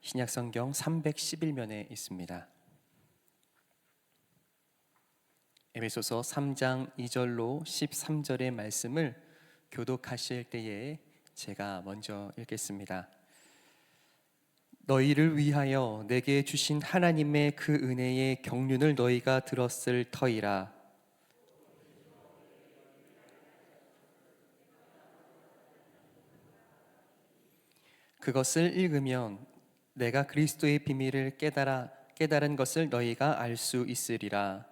신약성경 311면에 있습니다. 에베소서 3장 2절로 13절의 말씀을 교독하실 때에 제가 먼저 읽겠습니다. 너희를 위하여 내게 주신 하나님의 그 은혜의 경륜을 너희가 들었을 터이라. 그것을 읽으면 내가 그리스도의 비밀을 깨달은 것을 너희가 알 수 있으리라.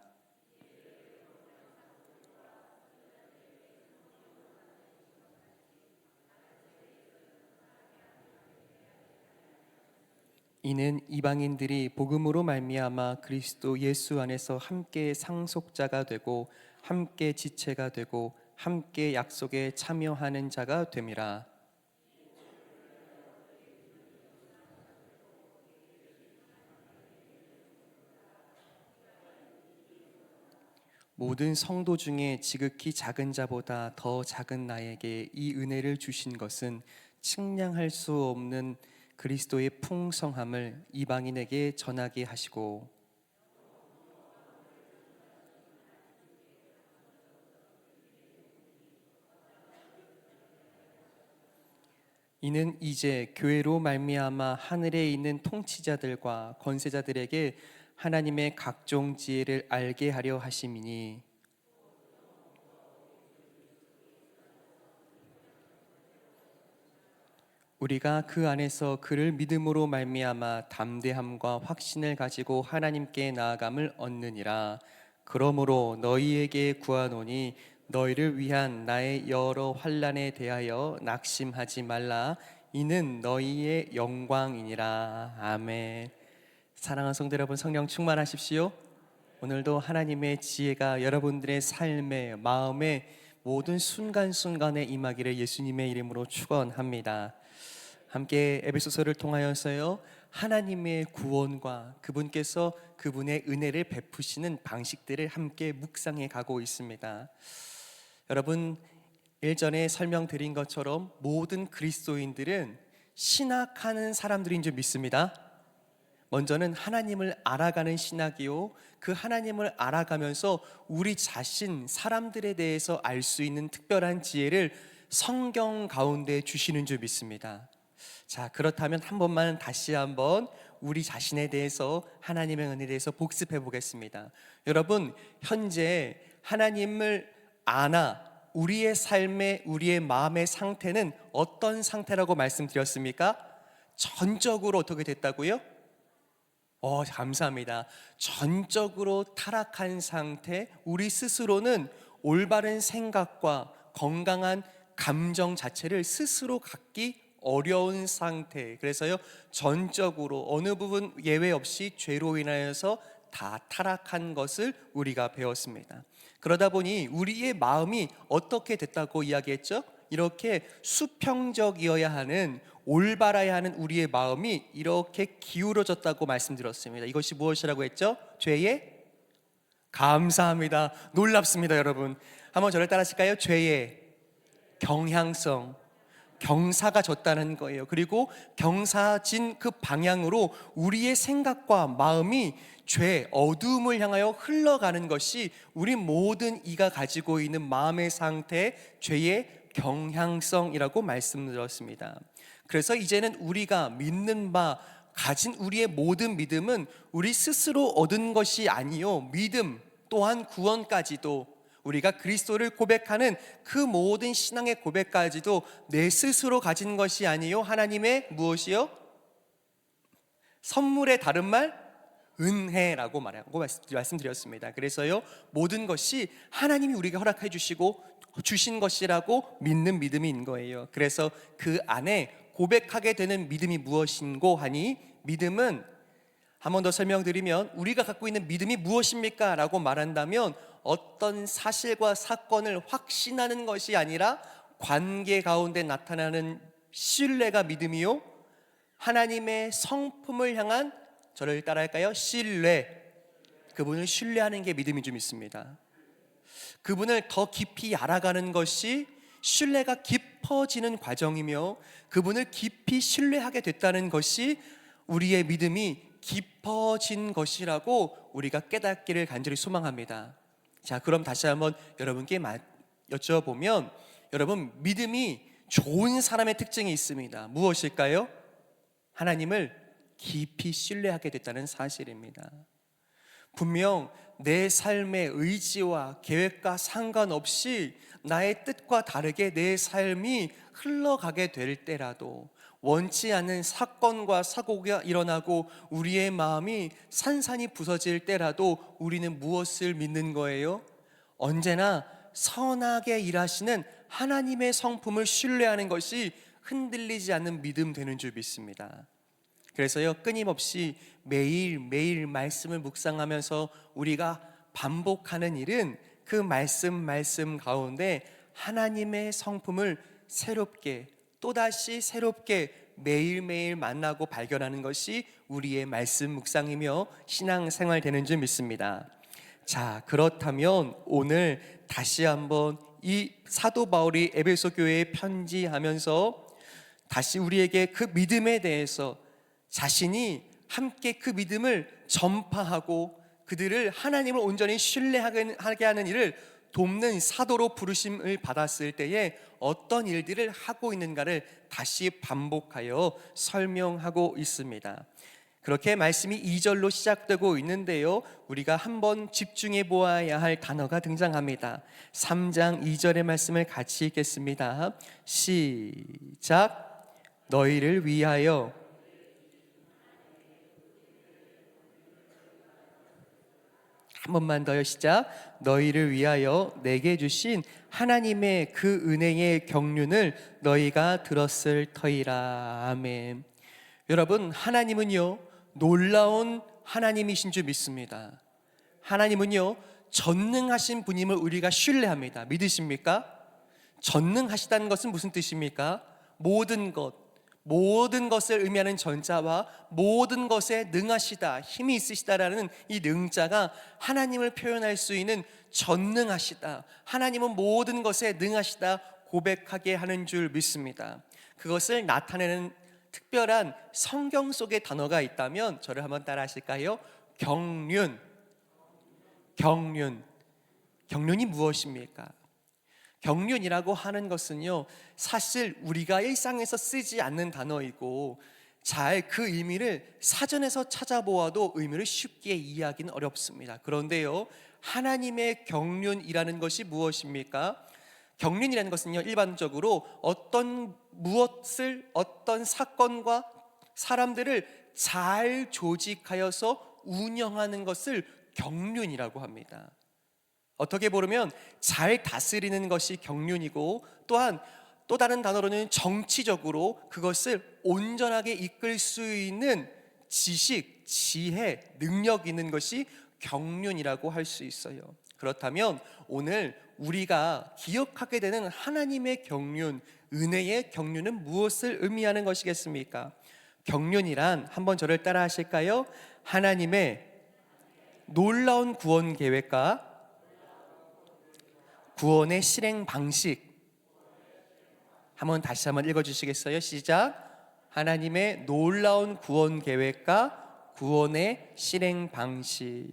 이는 이방인들이 복음으로 말미암아 그리스도 예수 안에서 함께 상속자가 되고 함께 지체가 되고 함께 약속에 참여하는 자가 됨이라. 모든 성도 중에 지극히 작은 자보다 더 작은 나에게 이 은혜를 주신 것은 측량할 수 없는 그리스도의 풍성함을 이방인에게 전하게 하시고, 이는 이제 교회로 말미암아 하늘에 있는 통치자들과 권세자들에게 하나님의 각종 지혜를 알게 하려 하심이니, 우리가 그 안에서 그를 믿음으로 말미암아 담대함과 확신을 가지고 하나님께 나아감을 얻느니라. 그러므로 너희에게 구하노니 너희를 위한 나의 여러 환난에 대하여 낙심하지 말라. 이는 너희의 영광이니라. 아멘. 사랑하는 성도 여러분, 성령 충만하십시오. 오늘도 하나님의 지혜가 여러분들의 삶에, 마음에 모든 순간순간에 임하기를 예수님의 이름으로 축원합니다. 함께 에베소서를 통하여서요, 하나님의 구원과 그분께서 그분의 은혜를 베푸시는 방식들을 함께 묵상해 가고 있습니다. 여러분, 일전에 설명드린 것처럼 모든 그리스도인들은 신학하는 사람들인 줄 믿습니다. 먼저는 하나님을 알아가는 신학이요, 그 하나님을 알아가면서 우리 자신, 사람들에 대해서 알 수 있는 특별한 지혜를 성경 가운데 주시는 줄 믿습니다. 자, 그렇다면 다시 한번 우리 자신에 대해서, 하나님의 은혜에 대해서 복습해 보겠습니다. 여러분, 현재 하나님을 아나 우리의 삶의, 우리의 마음의 상태는 어떤 상태라고 말씀드렸습니까? 전적으로 어떻게 됐다고요? 감사합니다. 전적으로 타락한 상태, 우리 스스로는 올바른 생각과 건강한 감정 자체를 스스로 갖기 어려운 상태. 그래서요, 전적으로 어느 부분 예외 없이 죄로 인하여서 다 타락한 것을 우리가 배웠습니다. 그러다 보니 우리의 마음이 어떻게 됐다고 이야기했죠? 이렇게 수평적이어야 하는, 올바라야 하는 우리의 마음이 이렇게 기울어졌다고 말씀드렸습니다. 이것이 무엇이라고 했죠? 죄의, 감사합니다. 놀랍습니다, 여러분. 한번 저를 따라하실까요? 죄의 경향성, 경사가 졌다는 거예요. 그리고 경사진 그 방향으로 우리의 생각과 마음이 죄, 어두움을 향하여 흘러가는 것이 우리 모든 이가 가지고 있는 마음의 상태, 죄의 경향성이라고 말씀드렸습니다. 그래서 이제는 우리가 믿는 바, 가진 우리의 모든 믿음은 우리 스스로 얻은 것이 아니요, 믿음 또한 구원까지도, 우리가 그리스도를 고백하는 그 모든 신앙의 고백까지도 내 스스로 가진 것이 아니요, 하나님의 무엇이요? 선물의 다른 말? 은혜라고 말씀드렸습니다. 그래서요, 모든 것이 하나님이 우리에게 허락해 주시고 주신 것이라고 믿는 믿음인 거예요. 그래서 그 안에 고백하게 되는 믿음이 무엇인고 하니, 믿음은 한 번 더 설명드리면, 우리가 갖고 있는 믿음이 무엇입니까? 라고 말한다면 어떤 사실과 사건을 확신하는 것이 아니라 관계 가운데 나타나는 신뢰가 믿음이요, 하나님의 성품을 향한, 저를 따라할까요? 신뢰. 그분을 신뢰하는 게 믿음인 줄 믿습니다. 그분을 더 깊이 알아가는 것이 신뢰가 깊어지는 과정이며, 그분을 깊이 신뢰하게 됐다는 것이 우리의 믿음이 깊어진 것이라고 우리가 깨닫기를 간절히 소망합니다. 자, 그럼 다시 한번 여러분께 여쭤보면, 여러분, 믿음이 좋은 사람의 특징이 있습니다. 무엇일까요? 하나님을 깊이 신뢰하게 됐다는 사실입니다. 분명 내 삶의 의지와 계획과 상관없이 나의 뜻과 다르게 내 삶이 흘러가게 될 때라도, 원치 않는 사건과 사고가 일어나고 우리의 마음이 산산이 부서질 때라도 우리는 무엇을 믿는 거예요? 언제나 선하게 일하시는 하나님의 성품을 신뢰하는 것이 흔들리지 않는 믿음 되는 줄 믿습니다. 그래서요, 끊임없이 매일매일 말씀을 묵상하면서 우리가 반복하는 일은 그 말씀 가운데 하나님의 성품을 새롭게, 또다시 새롭게 매일매일 만나고 발견하는 것이 우리의 말씀 묵상이며 신앙생활 되는 줄 믿습니다. 자, 그렇다면 오늘 다시 한번 이 사도 바울이 에베소 교회에 편지하면서 다시 우리에게 그 믿음에 대해서 자신이 함께 그 믿음을 전파하고 그들을 하나님을 온전히 신뢰하게 하는 일을 돕는 사도로 부르심을 받았을 때에 어떤 일들을 하고 있는가를 다시 반복하여 설명하고 있습니다. 그렇게 말씀이 2절로 시작되고 있는데요, 우리가 한번 집중해 보아야 할 단어가 등장합니다. 3장 2절의 말씀을 같이 읽겠습니다. 시작. 너희를 위하여 한 번만 더요. 시작. 너희를 위하여 내게 주신 하나님의 그 은혜의 경륜을 너희가 들었을 터이라. 아멘. 여러분, 하나님은요 놀라운 하나님이신 줄 믿습니다. 하나님은요 전능하신 분임을 우리가 신뢰합니다. 믿으십니까? 전능하시다는 것은 무슨 뜻입니까? 모든 것을 의미하는 전자와 모든 것에 능하시다, 힘이 있으시다라는 이 능자가 하나님을 표현할 수 있는 전능하시다, 하나님은 모든 것에 능하시다 고백하게 하는 줄 믿습니다. 그것을 나타내는 특별한 성경 속의 단어가 있다면 저를 한번 따라 하실까요? 경륜. 경륜이 무엇입니까? 경륜이라고 하는 것은요, 사실 우리가 일상에서 쓰지 않는 단어이고 잘 그 의미를 사전에서 찾아보아도 의미를 쉽게 이해하기는 어렵습니다. 그런데요, 하나님의 경륜이라는 것이 무엇입니까? 경륜이라는 것은요, 일반적으로 어떤 사건과 사람들을 잘 조직하여서 운영하는 것을 경륜이라고 합니다. 어떻게 보면 잘 다스리는 것이 경륜이고, 또한 또 다른 단어로는 정치적으로 그것을 온전하게 이끌 수 있는 지식, 지혜, 능력 있는 것이 경륜이라고 할 수 있어요. 그렇다면 오늘 우리가 기억하게 되는 하나님의 경륜, 은혜의 경륜은 무엇을 의미하는 것이겠습니까? 경륜이란, 한번 저를 따라 하실까요? 하나님의 놀라운 구원 계획과 구원의 실행 방식. 다시 한번 읽어주시겠어요? 시작. 하나님의 놀라운 구원 계획과 구원의 실행 방식.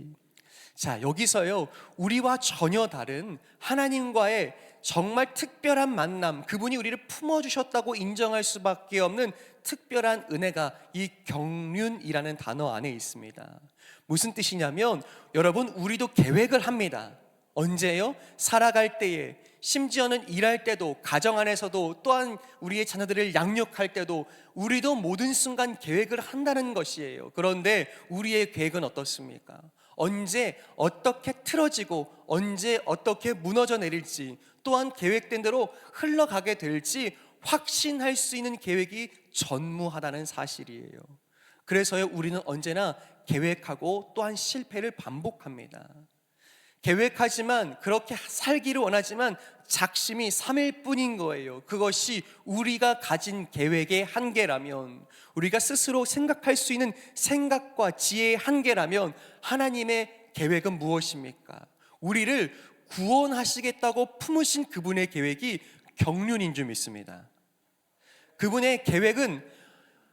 자, 여기서요, 우리와 전혀 다른 하나님과의 정말 특별한 만남, 그분이 우리를 품어주셨다고 인정할 수밖에 없는 특별한 은혜가 이 경륜이라는 단어 안에 있습니다. 무슨 뜻이냐면, 여러분, 우리도 계획을 합니다. 언제요? 살아갈 때에, 심지어는 일할 때도, 가정 안에서도, 또한 우리의 자녀들을 양육할 때도 우리도 모든 순간 계획을 한다는 것이에요. 그런데 우리의 계획은 어떻습니까? 언제 어떻게 틀어지고 언제 어떻게 무너져 내릴지, 또한 계획된 대로 흘러가게 될지 확신할 수 있는 계획이 전무하다는 사실이에요. 그래서요, 우리는 언제나 계획하고 또한 실패를 반복합니다. 계획하지만, 그렇게 살기를 원하지만 작심이 3일 뿐인 거예요. 그것이 우리가 가진 계획의 한계라면, 우리가 스스로 생각할 수 있는 생각과 지혜의 한계라면 하나님의 계획은 무엇입니까? 우리를 구원하시겠다고 품으신 그분의 계획이 경륜인 줄 믿습니다. 그분의 계획은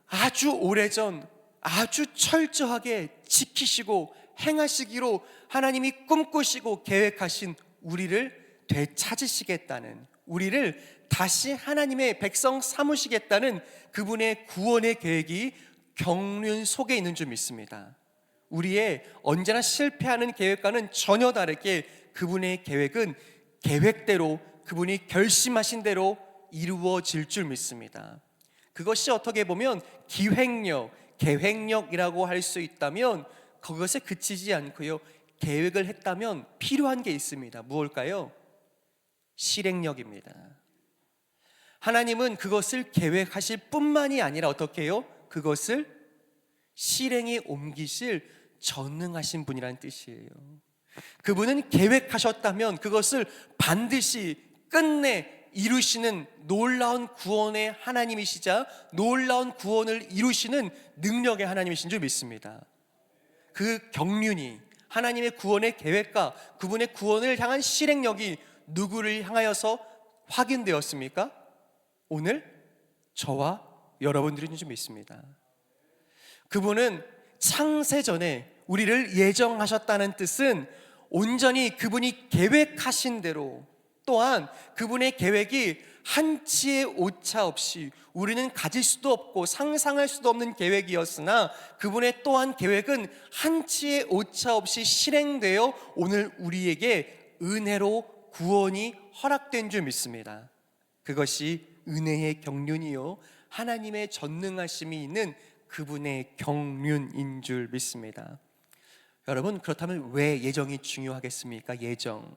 아주 오래전, 아주 철저하게 지키시고 행하시기로 하나님이 꿈꾸시고 계획하신 우리를 되찾으시겠다는, 우리를 다시 하나님의 백성 삼으시겠다는 그분의 구원의 계획이 경륜 속에 있는 줄 믿습니다. 우리의 언제나 실패하는 계획과는 전혀 다르게 그분의 계획은 계획대로, 그분이 결심하신 대로 이루어질 줄 믿습니다. 그것이 어떻게 보면 기획력, 계획력이라고 할 수 있다면 그것에 그치지 않고요, 계획을 했다면 필요한 게 있습니다. 무엇일까요? 실행력입니다. 하나님은 그것을 계획하실 뿐만이 아니라 어떻게 해요? 그것을 실행에 옮기실 전능하신 분이라는 뜻이에요. 그분은 계획하셨다면 그것을 반드시 끝내 이루시는 놀라운 구원의 하나님이시자 놀라운 구원을 이루시는 능력의 하나님이신 줄 믿습니다. 그 경륜이, 하나님의 구원의 계획과 그분의 구원을 향한 실행력이 누구를 향하여서 확인되었습니까? 오늘 저와 여러분들인 줄 믿습니다. 그분은 창세전에 우리를 예정하셨다는 뜻은 온전히 그분이 계획하신 대로, 또한 그분의 계획이 한치의 오차 없이 우리는 가질 수도 없고 상상할 수도 없는 계획이었으나 그분의 또한 계획은 한치의 오차 없이 실행되어 오늘 우리에게 은혜로 구원이 허락된 줄 믿습니다. 그것이 은혜의 경륜이요, 하나님의 전능하심이 있는 그분의 경륜인 줄 믿습니다. 여러분, 그렇다면 왜 예정이 중요하겠습니까? 예정.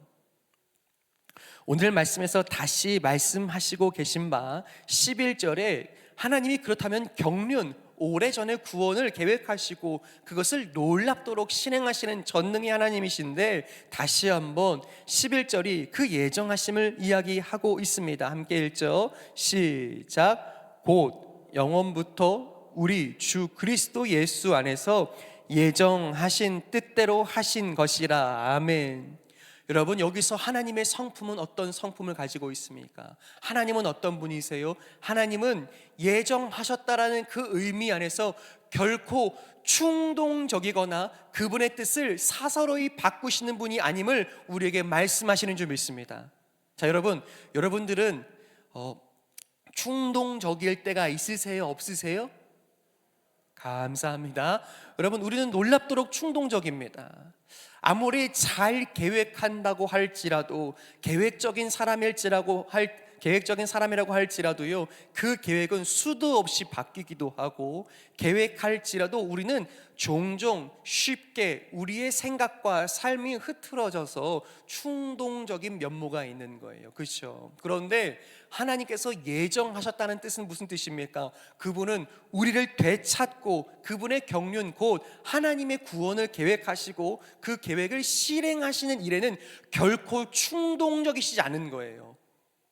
오늘 말씀에서 다시 말씀하시고 계신 바 11절에 하나님이 그렇다면 경륜, 오래전에 구원을 계획하시고 그것을 놀랍도록 실행하시는 전능의 하나님이신데, 다시 한번 11절이 그 예정하심을 이야기하고 있습니다. 함께 읽죠. 시작. 곧 영원부터 우리 주 그리스도 예수 안에서 예정하신 뜻대로 하신 것이라. 아멘. 여러분, 여기서 하나님의 성품은 어떤 성품을 가지고 있습니까? 하나님은 어떤 분이세요? 하나님은 예정하셨다라는 그 의미 안에서 결코 충동적이거나 그분의 뜻을 사서로이 바꾸시는 분이 아님을 우리에게 말씀하시는 줄 믿습니다. 자, 여러분들은 충동적일 때가 있으세요? 없으세요? 감사합니다. 여러분, 우리는 놀랍도록 충동적입니다. 아무리 잘 계획한다고 할지라도, 계획적인 사람이라고 할지라도요, 그 계획은 수도 없이 바뀌기도 하고, 계획할지라도 우리는 종종 쉽게 우리의 생각과 삶이 흐트러져서 충동적인 면모가 있는 거예요. 그렇죠? 그런데 하나님께서 예정하셨다는 뜻은 무슨 뜻입니까? 그분은 우리를 되찾고 그분의 경륜, 곧 하나님의 구원을 계획하시고 그 계획을 실행하시는 일에는 결코 충동적이시지 않은 거예요.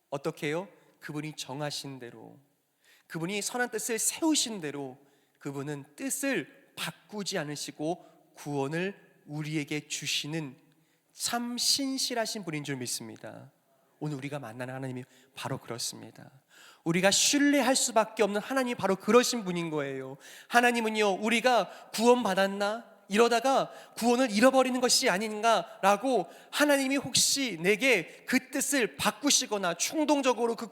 어떻게 해요? 그분이 정하신 대로, 그분이 선한 뜻을 세우신 대로 그분은 뜻을 바꾸지 않으시고 구원을 우리에게 주시는 참 신실하신 분인 줄 믿습니다. 오늘 우리가 만나는 하나님이 바로 그렇습니다. 우리가 신뢰할 수밖에 없는 하나님이 바로 그러신 분인 거예요. 하나님은요, 우리가 구원받았나? 이러다가 구원을 잃어버리는 것이 아닌가라고 하나님이 혹시 내게 그 뜻을 바꾸시거나 충동적으로 그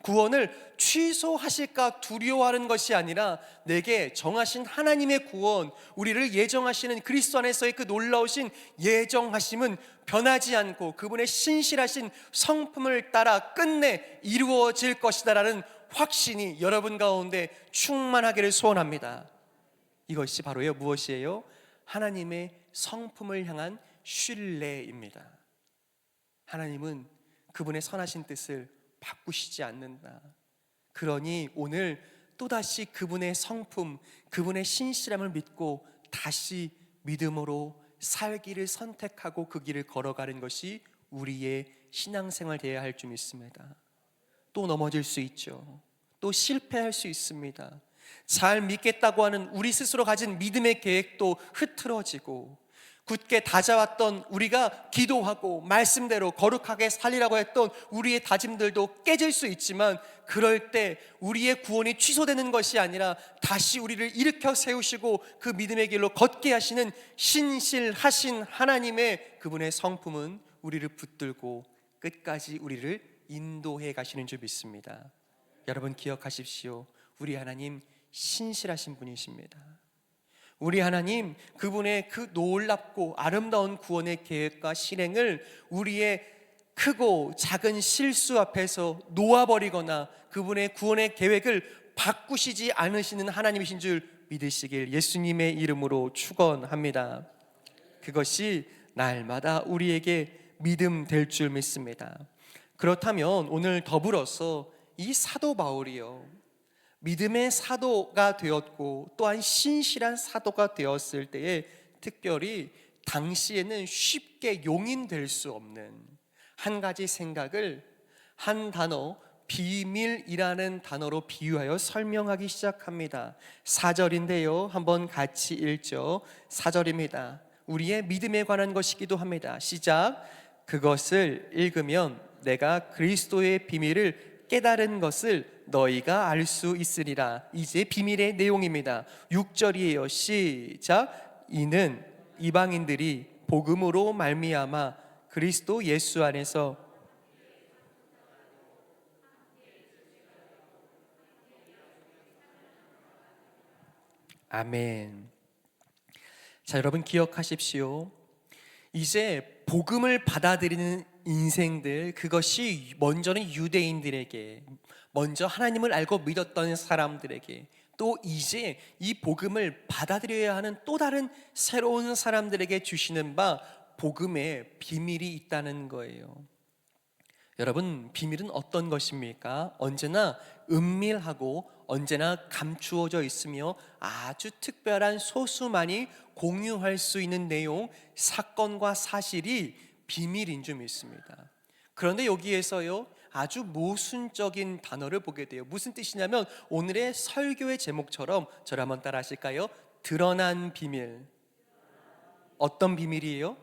구원을 취소하실까 두려워하는 것이 아니라, 내게 정하신 하나님의 구원, 우리를 예정하시는 그리스도 안에서의 그 놀라우신 예정하심은 변하지 않고 그분의 신실하신 성품을 따라 끝내 이루어질 것이다라는 확신이 여러분 가운데 충만하기를 소원합니다. 이것이 바로요, 무엇이에요? 하나님의 성품을 향한 신뢰입니다. 하나님은 그분의 선하신 뜻을 바꾸시지 않는다. 그러니 오늘 또다시 그분의 성품, 그분의 신실함을 믿고 다시 믿음으로 살기를 선택하고 그 길을 걸어가는 것이 우리의 신앙생활 되어야 할 줄 믿습니다. 또 넘어질 수 있죠. 또 실패할 수 있습니다. 잘 믿겠다고 하는 우리 스스로 가진 믿음의 계획도 흐트러지고, 굳게 다져왔던 우리가 기도하고 말씀대로 거룩하게 살리라고 했던 우리의 다짐들도 깨질 수 있지만, 그럴 때 우리의 구원이 취소되는 것이 아니라 다시 우리를 일으켜 세우시고 그 믿음의 길로 걷게 하시는 신실하신 하나님의 그분의 성품은 우리를 붙들고 끝까지 우리를 인도해 가시는 줄 믿습니다. 여러분 기억하십시오. 우리 하나님 신실하신 분이십니다. 우리 하나님, 그분의 그 놀랍고 아름다운 구원의 계획과 실행을 우리의 크고 작은 실수 앞에서 놓아버리거나 그분의 구원의 계획을 바꾸시지 않으시는 하나님이신 줄 믿으시길 예수님의 이름으로 축원합니다. 그것이 날마다 우리에게 믿음 될 줄 믿습니다. 그렇다면 오늘 더불어서 이 사도 바울이요, 믿음의 사도가 되었고 또한 신실한 사도가 되었을 때에 특별히 당시에는 쉽게 용인될 수 없는 한 가지 생각을 한 단어, 비밀이라는 단어로 비유하여 설명하기 시작합니다. 4절인데요, 한번 같이 읽죠. 4절입니다. 우리의 믿음에 관한 것이기도 합니다. 시작. 그것을 읽으면 내가 그리스도의 비밀을 깨달은 것을 너희가 알 수 있으리라. 이제 비밀의 내용입니다. 6절이에요. 시작. 이는 이방인들이 복음으로 말미암아 그리스도 예수 안에서 아멘. 자, 여러분 기억하십시오. 이제 복음을 받아들이는 인생들, 그것이 먼저는 유대인들에게, 먼저 하나님을 알고 믿었던 사람들에게, 또 이제 이 복음을 받아들여야 하는 또 다른 새로운 사람들에게 주시는 바 복음의 비밀이 있다는 거예요. 여러분, 비밀은 어떤 것입니까? 언제나 은밀하고 언제나 감추어져 있으며 아주 특별한 소수만이 공유할 수 있는 내용, 사건과 사실이 비밀인 줄 믿습니다. 그런데 여기에서요, 아주 모순적인 단어를 보게 돼요. 무슨 뜻이냐면 오늘의 설교의 제목처럼, 저를 한번 따라 하실까요? 드러난 비밀. 어떤 비밀이에요?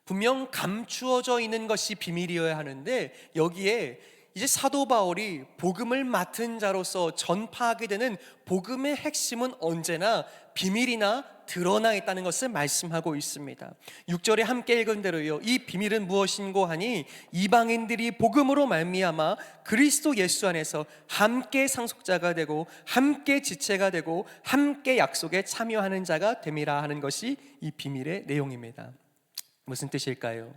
분명 감추어져 있는 것이 비밀이어야 하는데, 여기에 이제 사도 바울이 복음을 맡은 자로서 전파하게 되는 복음의 핵심은 언제나 비밀이나 드러나 있다는 것을 말씀하고 있습니다. 6절에 함께 읽은 대로요, 이 비밀은 무엇인고 하니 이방인들이 복음으로 말미암아 그리스도 예수 안에서 함께 상속자가 되고 함께 지체가 되고 함께 약속에 참여하는 자가 됨이라 하는 것이 이 비밀의 내용입니다. 무슨 뜻일까요?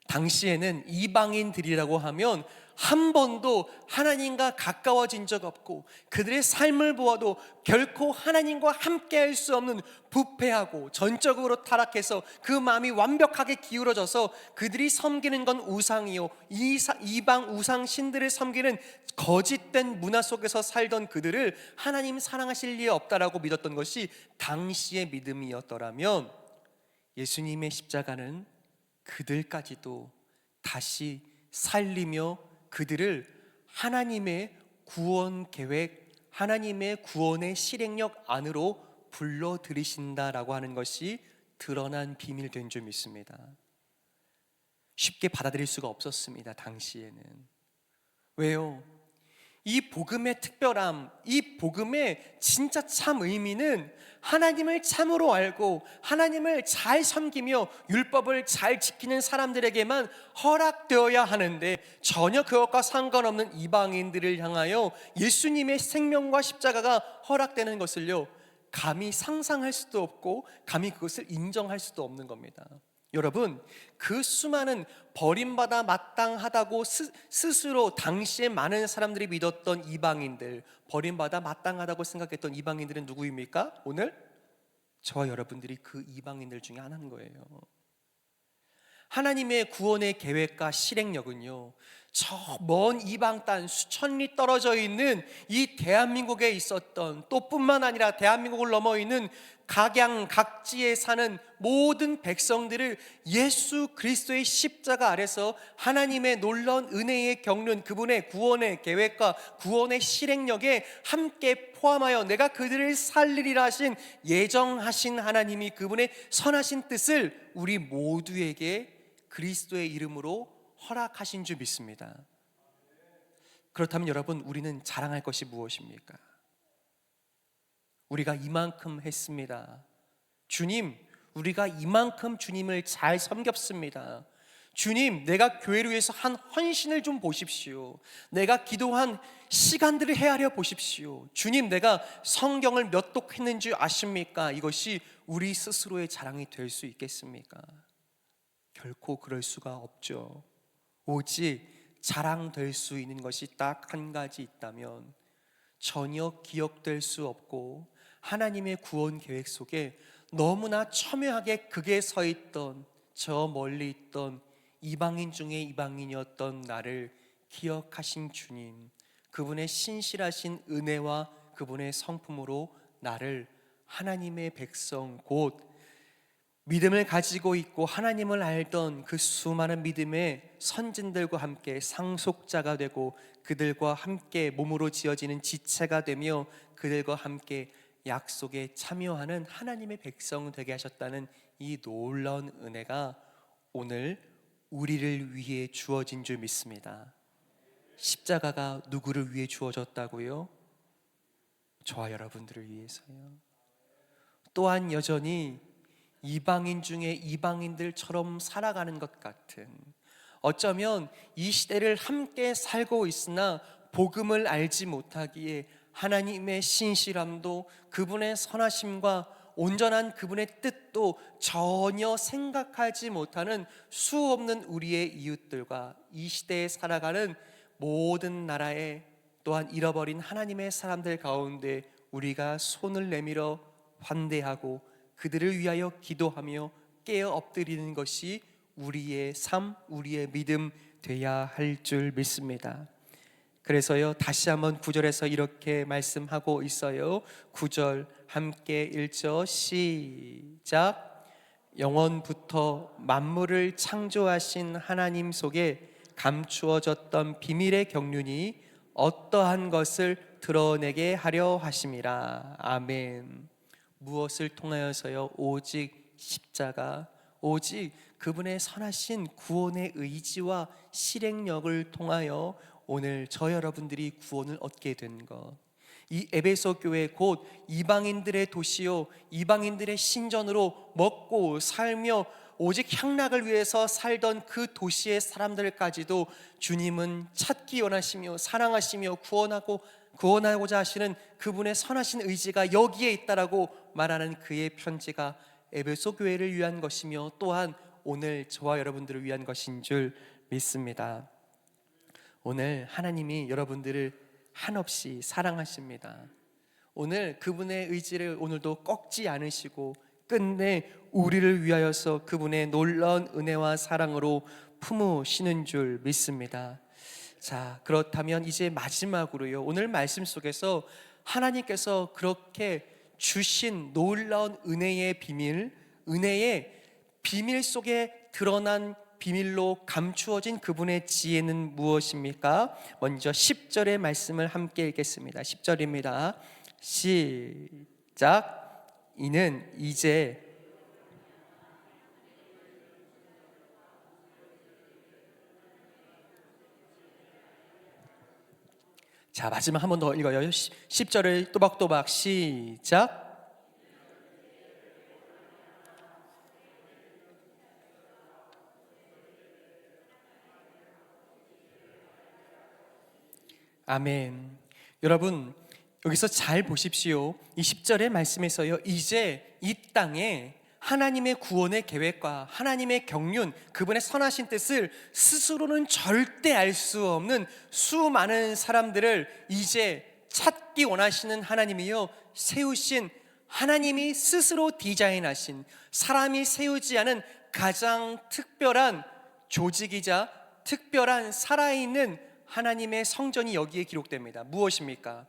당시에는 이방인들이라고 하면 한 번도 하나님과 가까워진 적 없고 그들의 삶을 보아도 결코 하나님과 함께 할 수 없는 부패하고 전적으로 타락해서 그 마음이 완벽하게 기울어져서 그들이 섬기는 건 우상이요, 이방 우상 신들을 섬기는 거짓된 문화 속에서 살던 그들을 하나님 사랑하실 리 없다라고 믿었던 것이 당시의 믿음이었더라면, 예수님의 십자가는 그들까지도 다시 살리며 그들을 하나님의 구원 계획, 하나님의 구원의 실행력 안으로 불러들이신다라고 하는 것이 드러난 비밀된 줄 믿습니다. 쉽게 받아들일 수가 없었습니다, 당시에는. 왜요? 이 복음의 특별함, 이 복음의 진짜 참 의미는 하나님을 참으로 알고 하나님을 잘 섬기며 율법을 잘 지키는 사람들에게만 허락되어야 하는데, 전혀 그것과 상관없는 이방인들을 향하여 예수님의 생명과 십자가가 허락되는 것을요, 감히 상상할 수도 없고 감히 그것을 인정할 수도 없는 겁니다. 여러분, 그 수많은 버림받아 마땅하다고 스스로 당시에 많은 사람들이 믿었던 이방인들, 버림받아 마땅하다고 생각했던 이방인들은 누구입니까? 오늘 저와 여러분들이 그 이방인들 중에 하나인 거예요. 하나님의 구원의 계획과 실행력은요, 저 먼 이방 땅 수천 리 떨어져 있는 이 대한민국에 있었던, 또 뿐만 아니라 대한민국을 넘어 있는 각양각지에 사는 모든 백성들을 예수 그리스도의 십자가 아래서 하나님의 놀라운 은혜에 겪는 그분의 구원의 계획과 구원의 실행력에 함께 포함하여 내가 그들을 살리리라 하신 예정하신 하나님이 그분의 선하신 뜻을 우리 모두에게 그리스도의 이름으로 허락하신 줄 믿습니다. 그렇다면 여러분, 우리는 자랑할 것이 무엇입니까? 우리가 이만큼 했습니다. 주님, 우리가 이만큼 주님을 잘 섬겼습니다. 주님, 내가 교회를 위해서 한 헌신을 좀 보십시오. 내가 기도한 시간들을 헤아려 보십시오. 주님, 내가 성경을 몇 독 했는지 아십니까? 이것이 우리 스스로의 자랑이 될 수 있겠습니까? 결코 그럴 수가 없죠. 오직 자랑될 수 있는 것이 딱 한 가지 있다면 전혀 기억될 수 없고 하나님의 구원 계획 속에 너무나 첨예하게 극에 서 있던, 저 멀리 있던 이방인 중에 이방인이었던 나를 기억하신 주님, 그분의 신실하신 은혜와 그분의 성품으로 나를 하나님의 백성, 곧 믿음을 가지고 있고 하나님을 알던 그 수많은 믿음의 선진들과 함께 상속자가 되고 그들과 함께 몸으로 지어지는 지체가 되며 그들과 함께 약속에 참여하는 하나님의 백성 되게 하셨다는 이 놀라운 은혜가 오늘 우리를 위해 주어진 줄 믿습니다. 십자가가 누구를 위해 주어졌다고요? 저와 여러분들을 위해서요. 또한 여전히 이방인 중에 이방인들처럼 살아가는 것 같은, 어쩌면 이 시대를 함께 살고 있으나 복음을 알지 못하기에 하나님의 신실함도 그분의 선하심과 온전한 그분의 뜻도 전혀 생각하지 못하는 수없는 우리의 이웃들과 이 시대에 살아가는 모든 나라의, 또한 잃어버린 하나님의 사람들 가운데 우리가 손을 내밀어 환대하고 그들을 위하여 기도하며 깨어 엎드리는 것이 우리의 삶, 우리의 믿음 돼야 할 줄 믿습니다. 그래서요, 다시 한번 9절에서 이렇게 말씀하고 있어요. 9절 함께 읽죠. 시작. 영원부터 만물을 창조하신 하나님 속에 감추어졌던 비밀의 경륜이 어떠한 것을 드러내게 하려 하심이라. 아멘. 무엇을 통하여서요? 오직 십자가, 오직 그분의 선하신 구원의 의지와 실행력을 통하여 오늘 저 여러분들이 구원을 얻게 된 것, 이 에베소 교회 곧 이방인들의 도시요, 이방인들의 신전으로 먹고 살며 오직 향락을 위해서 살던 그 도시의 사람들까지도 주님은 찾기 원하시며 사랑하시며 구원하고자 하시는 그분의 선하신 의지가 여기에 있다라고 말하는 그의 편지가 에베소 교회를 위한 것이며 또한 오늘 저와 여러분들을 위한 것인 줄 믿습니다. 오늘 하나님이 여러분들을 한없이 사랑하십니다. 오늘 그분의 의지를 오늘도 꺾지 않으시고 끝내 우리를 위하여서 그분의 놀라운 은혜와 사랑으로 품으시는 줄 믿습니다. 자, 그렇다면 이제 마지막으로요, 오늘 말씀 속에서 하나님께서 그렇게 주신 놀라운 은혜의 비밀, 은혜의 비밀 속에 드러난 비밀로 감추어진 그분의 지혜는 무엇입니까? 먼저 10절의 말씀을 함께 읽겠습니다. 10절입니다. 시작. 이는 이제 자, 마지막 한 번 더 읽어요. 10절을 또박또박 시작. 아멘. 여러분, 여기서 잘 보십시오. 이 10절의 말씀에서요, 이제 이 땅에 하나님의 구원의 계획과 하나님의 경륜, 그분의 선하신 뜻을 스스로는 절대 알 수 없는 수많은 사람들을 이제 찾기 원하시는 하나님이요, 세우신, 하나님이 스스로 디자인하신, 사람이 세우지 않은 가장 특별한 조직이자 특별한 살아있는 하나님의 성전이 여기에 기록됩니다. 무엇입니까?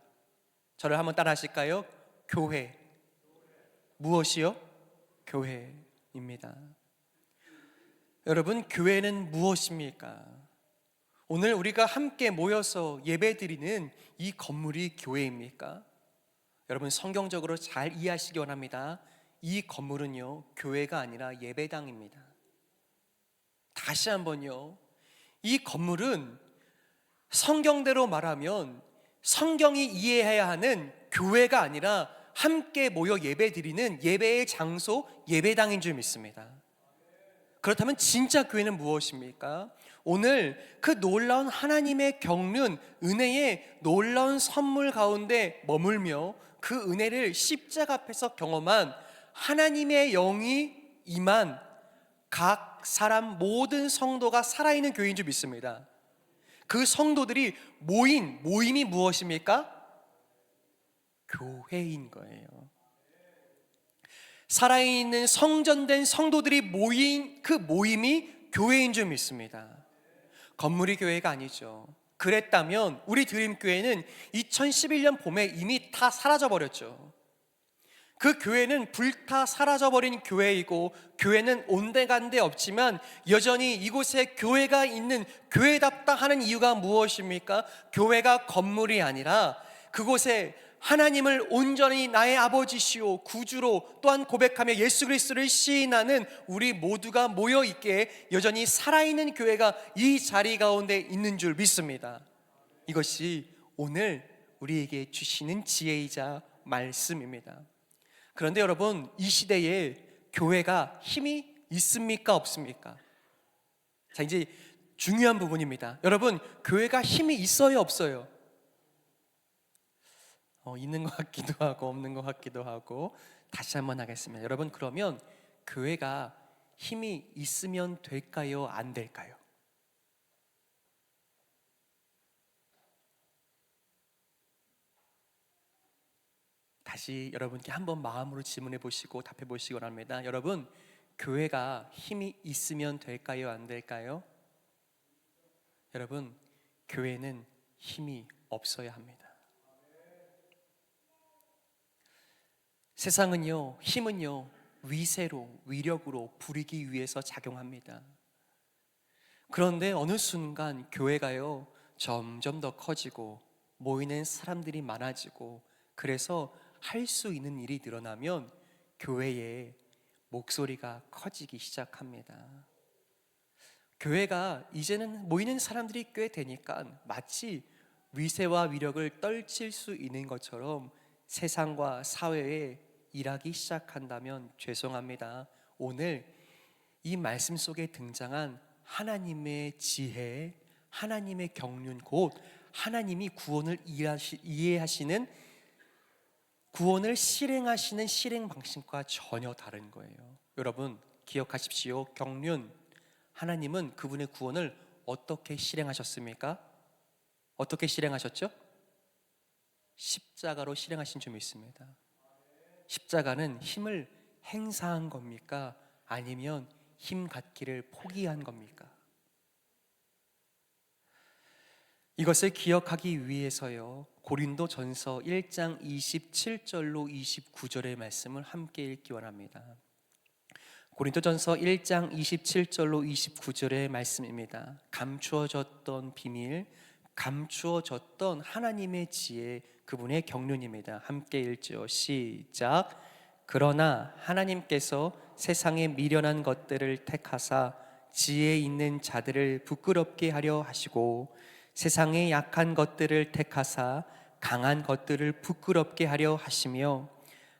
저를 한번 따라 하실까요? 교회. 무엇이요? 교회입니다. 여러분, 교회는 무엇입니까? 오늘 우리가 함께 모여서 예배드리는 이 건물이 교회입니까? 여러분, 성경적으로 잘 이해하시기 원합니다. 이 건물은요, 교회가 아니라 예배당입니다. 다시 한번요, 이 건물은 성경대로 말하면 성경이 이해해야 하는 교회가 아니라 함께 모여 예배드리는 예배의 장소, 예배당인 줄 믿습니다. 그렇다면 진짜 교회는 무엇입니까? 오늘 그 놀라운 하나님의 경륜, 은혜의 놀라운 선물 가운데 머물며 그 은혜를 십자가 앞에서 경험한 하나님의 영이 임한 각 사람 모든 성도가 살아있는 교회인 줄 믿습니다. 그 성도들이 모임이 무엇입니까? 교회인 거예요. 살아있는 성전된 성도들이 모인 그 모임이 교회인 줄 믿습니다. 건물이 교회가 아니죠. 그랬다면 우리 드림교회는 2011년 봄에 이미 다 사라져버렸죠. 그 교회는 불타 사라져버린 교회이고, 교회는 온데간데 없지만 여전히 이곳에 교회가 있는, 교회답다 하는 이유가 무엇입니까? 교회가 건물이 아니라 그곳에 하나님을 온전히 나의 아버지시오 구주로 또한 고백하며 예수 그리스도를 시인하는 우리 모두가 모여있기에 여전히 살아있는 교회가 이 자리 가운데 있는 줄 믿습니다. 이것이 오늘 우리에게 주시는 지혜이자 말씀입니다. 그런데 여러분, 이 시대에 교회가 힘이 있습니까? 없습니까? 자, 이제 중요한 부분입니다. 여러분, 교회가 힘이 있어요? 없어요? 있는 것 같기도 하고 없는 것 같기도 하고. 다시 한번 하겠습니다. 여러분, 그러면 교회가 힘이 있으면 될까요? 안 될까요? 다시 여러분께 한번 마음으로 질문해 보시고 답해 보시기 원합니다. 여러분, 교회가 힘이 있으면 될까요? 안 될까요? 여러분, 교회는 힘이 없어야 합니다. 세상은요, 힘은요, 위세로, 위력으로 부리기 위해서 작용합니다. 그런데 어느 순간 교회가요, 점점 더 커지고 모이는 사람들이 많아지고, 그래서 할 수 있는 일이 늘어나면 교회의 목소리가 커지기 시작합니다. 교회가 이제는 모이는 사람들이 꽤 되니까 마치 위세와 위력을 떨칠 수 있는 것처럼 세상과 사회에 일하기 시작한다면 죄송합니다. 오늘 이 말씀 속에 등장한 하나님의 지혜, 하나님의 경륜, 곧 하나님이 구원을 이해하시는, 구원을 실행하시는 실행 방식과 전혀 다른 거예요. 여러분, 기억하십시오. 경륜, 하나님은 그분의 구원을 어떻게 실행하셨습니까? 어떻게 실행하셨죠? 십자가로 실행하신 줄 믿습니다. 십자가는 힘을 행사한 겁니까? 아니면 힘 갖기를 포기한 겁니까? 이것을 기억하기 위해서요, 고린도전서 1장 27절로 29절의 말씀을 함께 읽기 원합니다. 고린도전서 1장 27절로 29절의 말씀입니다. 감추어졌던 비밀, 감추어졌던 하나님의 지혜, 그분의 경륜입니다. 함께 읽죠. 시작. 그러나 하나님께서 세상에 미련한 것들을 택하사 지혜 있는 자들을 부끄럽게 하려 하시고, 세상에 약한 것들을 택하사 강한 것들을 부끄럽게 하려 하시며,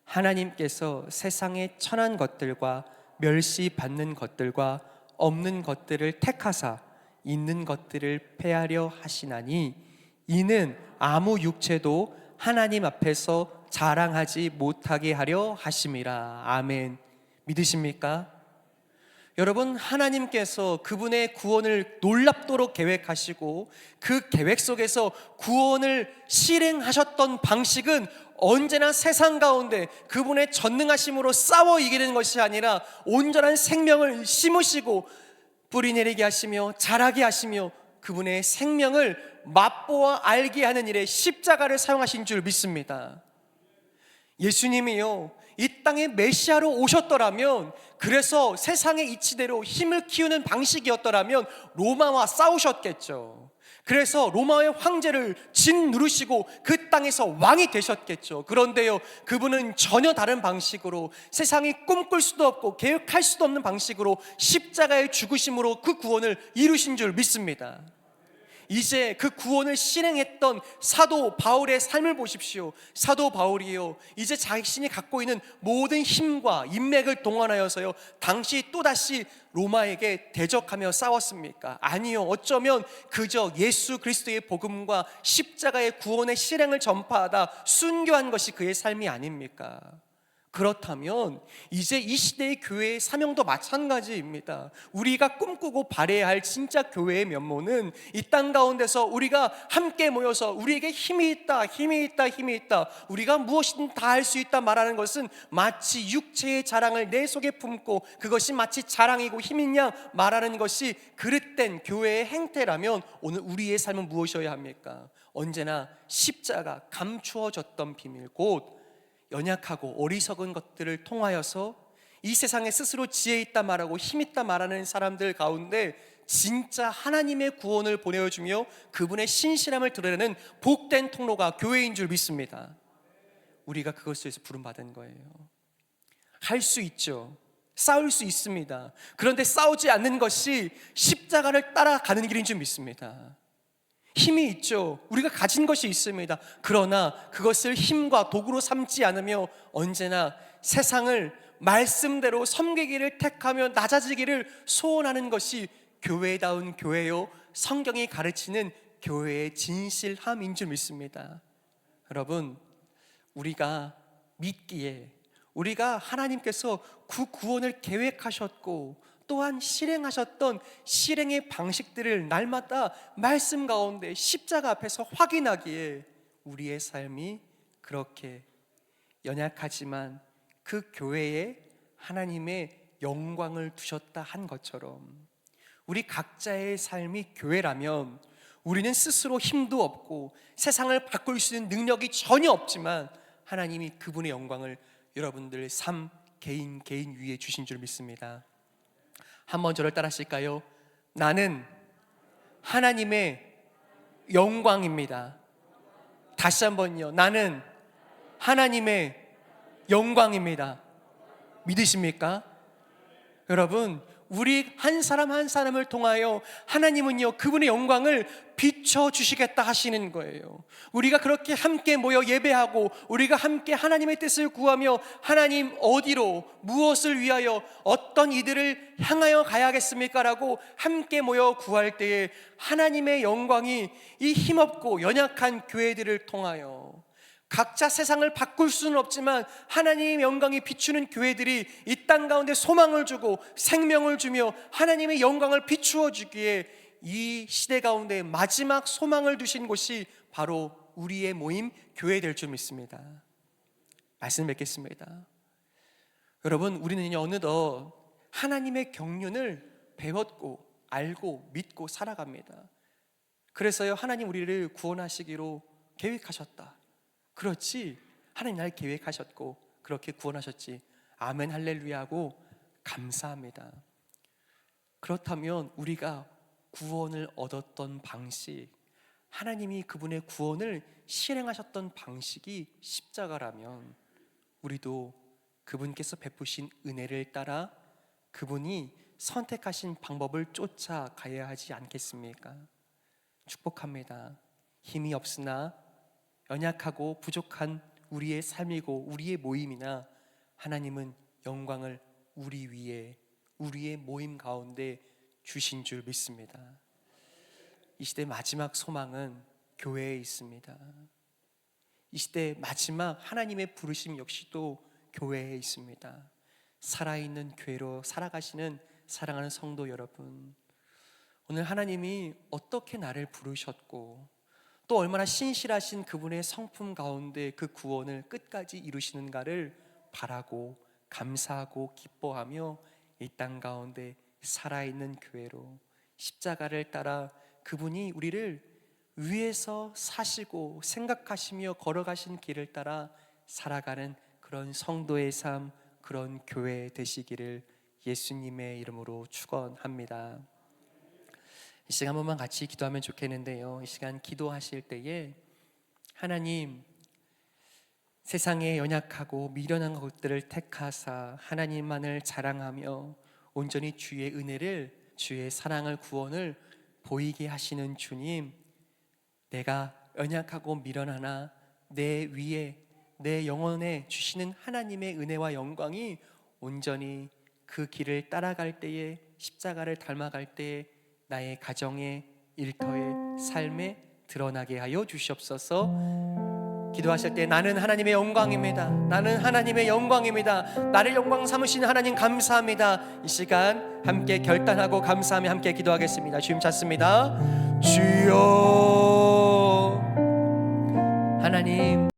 하나님께서 세상에 천한 것들과 멸시받는 것들과 없는 것들을 택하사 있는 것들을 패하려 하시나니, 이는 아무 육체도 하나님 앞에서 자랑하지 못하게 하려 하심이라. 아멘. 믿으십니까? 여러분, 하나님께서 그분의 구원을 놀랍도록 계획하시고 그 계획 속에서 구원을 실행하셨던 방식은 언제나 세상 가운데 그분의 전능하심으로 싸워 이기는 것이 아니라 온전한 생명을 심으시고 뿌리 내리게 하시며 자라게 하시며 그분의 생명을 맛보아 알게 하는 일에 십자가를 사용하신 줄 믿습니다. 예수님이요, 이 땅에 메시아로 오셨더라면, 그래서 세상의 이치대로 힘을 키우는 방식이었더라면 로마와 싸우셨겠죠. 그래서 로마의 황제를 짓누르시고 그 땅에서 왕이 되셨겠죠. 그런데요, 그분은 전혀 다른 방식으로, 세상이 꿈꿀 수도 없고 계획할 수도 없는 방식으로 십자가의 죽으심으로 그 구원을 이루신 줄 믿습니다. 이제 그 구원을 실행했던 사도 바울의 삶을 보십시오. 사도 바울이요, 이제 자신이 갖고 있는 모든 힘과 인맥을 동원하여서요, 당시 또다시 로마에게 대적하며 싸웠습니까? 아니요, 어쩌면 그저 예수 그리스도의 복음과 십자가의 구원의 실행을 전파하다 순교한 것이 그의 삶이 아닙니까? 그렇다면 이제 이 시대의 교회의 사명도 마찬가지입니다. 우리가 꿈꾸고 발해야 할 진짜 교회의 면모는 이 땅 가운데서 우리가 함께 모여서 우리에게 힘이 있다, 힘이 있다, 힘이 있다, 우리가 무엇이든 다 할 수 있다 말하는 것은 마치 육체의 자랑을 내 속에 품고 그것이 마치 자랑이고 힘인 양 말하는 것이 그릇된 교회의 행태라면 오늘 우리의 삶은 무엇이어야 합니까? 언제나 십자가, 감추어졌던 비밀, 곧 연약하고 어리석은 것들을 통하여서 이 세상에 스스로 지혜 있다 말하고 힘 있다 말하는 사람들 가운데 진짜 하나님의 구원을 보내주며 그분의 신실함을 드러내는 복된 통로가 교회인 줄 믿습니다. 우리가 그것을 위해서 부름받은 거예요. 할 수 있죠. 싸울 수 있습니다. 그런데 싸우지 않는 것이 십자가를 따라가는 길인 줄 믿습니다. 힘이 있죠. 우리가 가진 것이 있습니다. 그러나 그것을 힘과 도구로 삼지 않으며 언제나 세상을 말씀대로 섬기기를 택하며 낮아지기를 소원하는 것이 교회다운 교회요, 성경이 가르치는 교회의 진실함인 줄 믿습니다. 여러분, 우리가 믿기에 우리가 하나님께서 그 구원을 계획하셨고 또한 실행하셨던 실행의 방식들을 날마다 말씀 가운데 십자가 앞에서 확인하기에 우리의 삶이 그렇게 연약하지만 그 교회에 하나님의 영광을 두셨다 한 것처럼 우리 각자의 삶이 교회라면 우리는 스스로 힘도 없고 세상을 바꿀 수 있는 능력이 전혀 없지만 하나님이 그분의 영광을 여러분들 삶 개인 위에 주신 줄 믿습니다. 한번 저를 따라 하실까요? 나는 하나님의 영광입니다. 다시 한번요. 나는 하나님의 영광입니다. 믿으십니까? 여러분, 우리 한 사람 한 사람을 통하여 하나님은요, 그분의 영광을 비춰주시겠다 하시는 거예요. 우리가 그렇게 함께 모여 예배하고 우리가 함께 하나님의 뜻을 구하며 하나님 어디로 무엇을 위하여 어떤 이들을 향하여 가야겠습니까? 라고 함께 모여 구할 때에 하나님의 영광이 이 힘없고 연약한 교회들을 통하여 각자 세상을 바꿀 수는 없지만 하나님의 영광이 비추는 교회들이 이 땅 가운데 소망을 주고 생명을 주며 하나님의 영광을 비추어 주기에 이 시대 가운데 마지막 소망을 두신 곳이 바로 우리의 모임 교회 될 줄 믿습니다. 말씀 뵙겠습니다. 여러분, 우리는 어느덧 하나님의 경륜을 배웠고 알고 믿고 살아갑니다. 그래서요, 하나님 우리를 구원하시기로 계획하셨다. 그렇지, 하나님 날 계획하셨고 그렇게 구원하셨지. 아멘 할렐루야 하고 감사합니다. 그렇다면 우리가 구원을 얻었던 방식, 하나님이 그분의 구원을 실행하셨던 방식이 십자가라면 우리도 그분께서 베푸신 은혜를 따라 그분이 선택하신 방법을 쫓아가야 하지 않겠습니까? 축복합니다. 힘이 없으나 연약하고 부족한 우리의 삶이고 우리의 모임이나 하나님은 영광을 우리 위에 우리의 모임 가운데 주신 줄 믿습니다. 이 시대 마지막 소망은 교회에 있습니다. 이 시대 마지막 하나님의 부르심 역시도 교회에 있습니다. 살아있는 교회로 살아가시는 사랑하는 성도 여러분, 오늘 하나님이 어떻게 나를 부르셨고 또 얼마나 신실하신 그분의 성품 가운데 그 구원을 끝까지 이루시는가를 바라고 감사하고 기뻐하며 이 땅 가운데 살아있는 교회로 십자가를 따라 그분이 우리를 위에서 사시고 생각하시며 걸어가신 길을 따라 살아가는 그런 성도의 삶, 그런 교회 되시기를 예수님의 이름으로 축원합니다. 이 시간 한 번만 같이 기도하면 좋겠는데요, 이 시간 기도하실 때에 하나님, 세상에 연약하고 미련한 것들을 택하사 하나님만을 자랑하며 온전히 주의 은혜를, 주의 사랑을, 구원을 보이게 하시는 주님, 내가 연약하고 미련하나 내 위에, 내 영혼에 주시는 하나님의 은혜와 영광이 온전히 그 길을 따라갈 때에, 십자가를 닮아갈 때에 나의 가정에, 일터에, 삶에 드러나게 하여 주시옵소서. 기도하실 때 나는 하나님의 영광입니다, 나는 하나님의 영광입니다, 나를 영광 삼으신 하나님 감사합니다. 이 시간 함께 결단하고 감사하며 함께 기도하겠습니다. 주님 찾습니다. 주여, 하나님